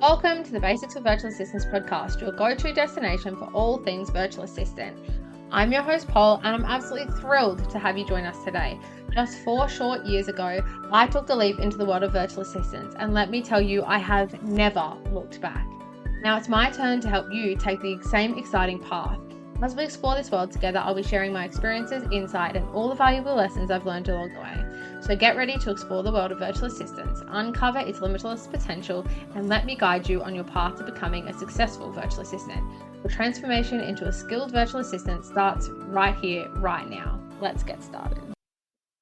Welcome to the Basics of Virtual Assistants podcast, your go-to destination for all things virtual assistant. I'm your host, Paul, and I'm absolutely thrilled to have you join us today. Just 4 short years ago, I took the leap into the world of virtual assistants, and let me tell you, I have never looked back. Now it's my turn to help you take the same exciting path. As we explore this world together, I'll be sharing my experiences, insight, and all the valuable lessons I've learned along the way. So get ready to explore the world of virtual assistants, uncover its limitless potential, and let me guide you on your path to becoming a successful virtual assistant. Your transformation into a skilled virtual assistant starts right here, right now. Let's get started.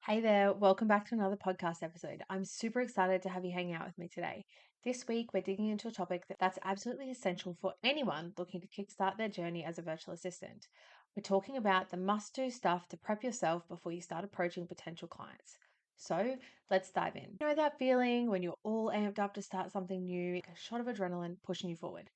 Hey there, welcome back to another podcast episode. I'm super excited to have you hang out with me today. This week, we're digging into a topic that's absolutely essential for anyone looking to kickstart their journey as a virtual assistant. We're talking about the must-do stuff to prep yourself before you start approaching potential clients. So let's dive in. You know that feeling when you're all amped up to start something new, like a shot of adrenaline pushing you forward?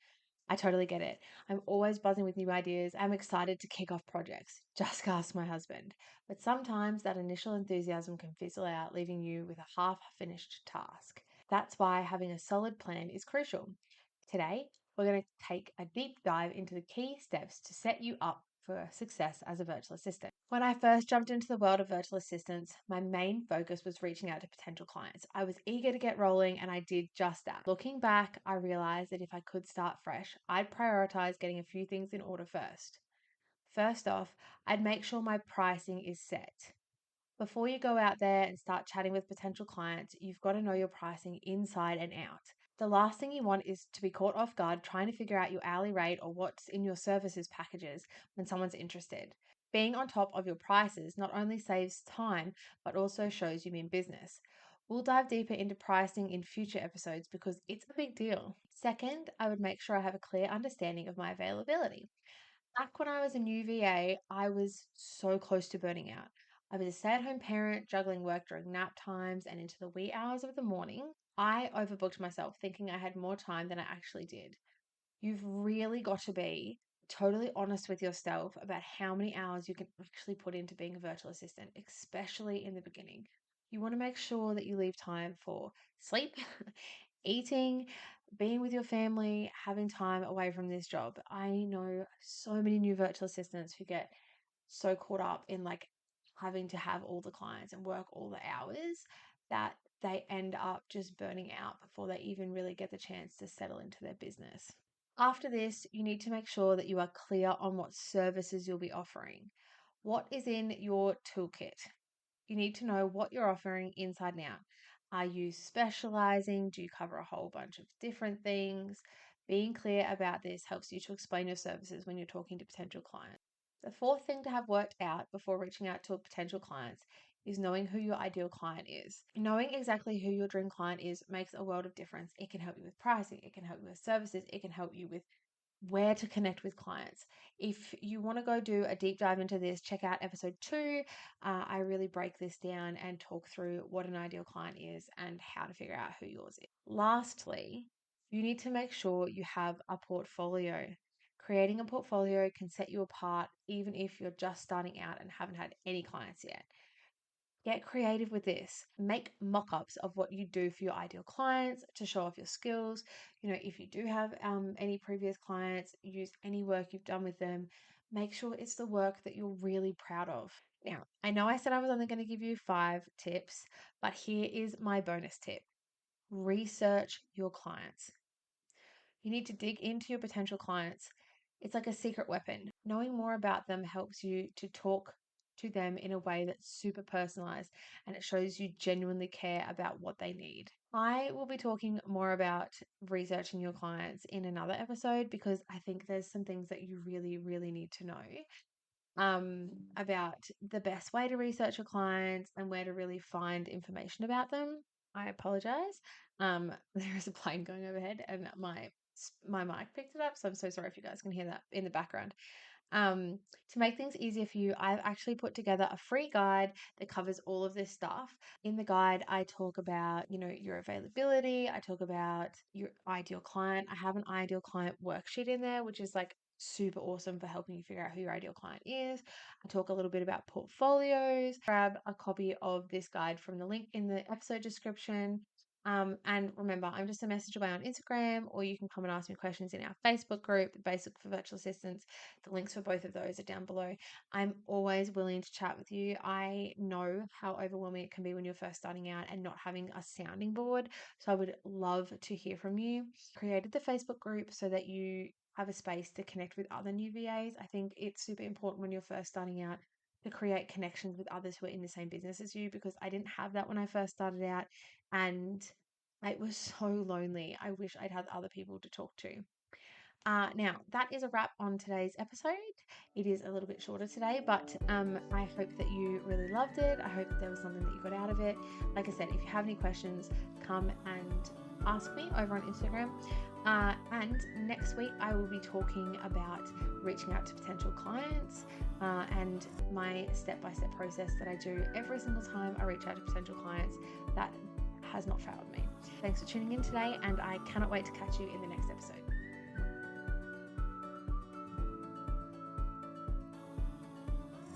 I totally get it. I'm always buzzing with new ideas. I'm excited to kick off projects. Just ask my husband. But sometimes that initial enthusiasm can fizzle out, leaving you with a half finished task. That's why having a solid plan is crucial. Today, we're going to take a deep dive into the key steps to set you up for success as a virtual assistant. When I first jumped into the world of virtual assistants, my main focus was reaching out to potential clients. I was eager to get rolling and I did just that. Looking back, I realized that if I could start fresh, I'd prioritize getting a few things in order first. First off, I'd make sure my pricing is set. Before you go out there and start chatting with potential clients, you've got to know your pricing inside and out. The last thing you want is to be caught off guard trying to figure out your hourly rate or what's in your services packages when someone's interested. Being on top of your prices not only saves time, but also shows you mean business. We'll dive deeper into pricing in future episodes because it's a big deal. Second, I would make sure I have a clear understanding of my availability. Back when I was a new VA, I was so close to burning out. I was a stay at home parent, juggling work during nap times and into the wee hours of the morning. I overbooked myself, thinking I had more time than I actually did. You've really got to be totally honest with yourself about how many hours you can actually put into being a virtual assistant, especially in the beginning. You want to make sure that you leave time for sleep, eating, being with your family, having time away from this job. I know so many new virtual assistants who get so caught up in like having to have all the clients and work all the hours that they end up just burning out before they even really get the chance to settle into their business. After this, you need to make sure that you are clear on what services you'll be offering. What is in your toolkit? You need to know what you're offering inside and out. Are you specializing? Do you cover a whole bunch of different things? Being clear about this helps you to explain your services when you're talking to potential clients. The fourth thing to have worked out before reaching out to potential clients is knowing who your ideal client is. Knowing exactly who your dream client is makes a world of difference. It can help you with pricing, it can help you with services, it can help you with where to connect with clients. If you want to go do a deep dive into this, check out episode 2. I really break this down and talk through what an ideal client is and how to figure out who yours is. Lastly, you need to make sure you have a portfolio. Creating a portfolio can set you apart even if you're just starting out and haven't had any clients yet. Get creative with this. Make mock ups of what you do for your ideal clients to show off your skills. You know, if you do have any previous clients, use any work you've done with them. Make sure it's the work that you're really proud of. Now, I know I said I was only going to give you 5 tips, but here is my bonus tip: research your clients. You need to dig into your potential clients. It's like a secret weapon. Knowing more about them helps you to talk to them in a way that's super personalized and it shows you genuinely care about what they need. I will be talking more about researching your clients in another episode because I think there's some things that you really, really need to know about the best way to research your clients and where to really find information about them. I apologize. There is a plane going overhead, and my mic picked it up, so I'm so sorry if you guys can hear that in the background. To make things easier for you, I've actually put together a free guide that covers all of this stuff. In the guide, I talk about, you know, your availability. I talk about your ideal client. I have an ideal client worksheet in there, which is like super awesome for helping you figure out who your ideal client is. I talk a little bit about portfolios. Grab a copy of this guide from the link in the episode description. And remember, I'm just a message away on Instagram, or you can come and ask me questions in our Facebook group, the Basic for Virtual Assistants. The links for both of those are down below. I'm always willing to chat with you. I know how overwhelming it can be when you're first starting out and not having a sounding board. So I would love to hear from you. Created the Facebook group so that you have a space to connect with other new VAs. I think it's super important when you're first starting out to create connections with others who are in the same business as you, because I didn't have that when I first started out, and it was so lonely. I wish I'd had other people to talk to. Now, that is a wrap on today's episode. It is a little bit shorter today, but I hope that you really loved it. I hope that there was something that you got out of it. Like I said, if you have any questions, come and ask me over on Instagram. And next week, I will be talking about reaching out to potential clients and my step-by-step process that I do every single time I reach out to potential clients. That has not failed me. Thanks for tuning in today, and I cannot wait to catch you in the next episode.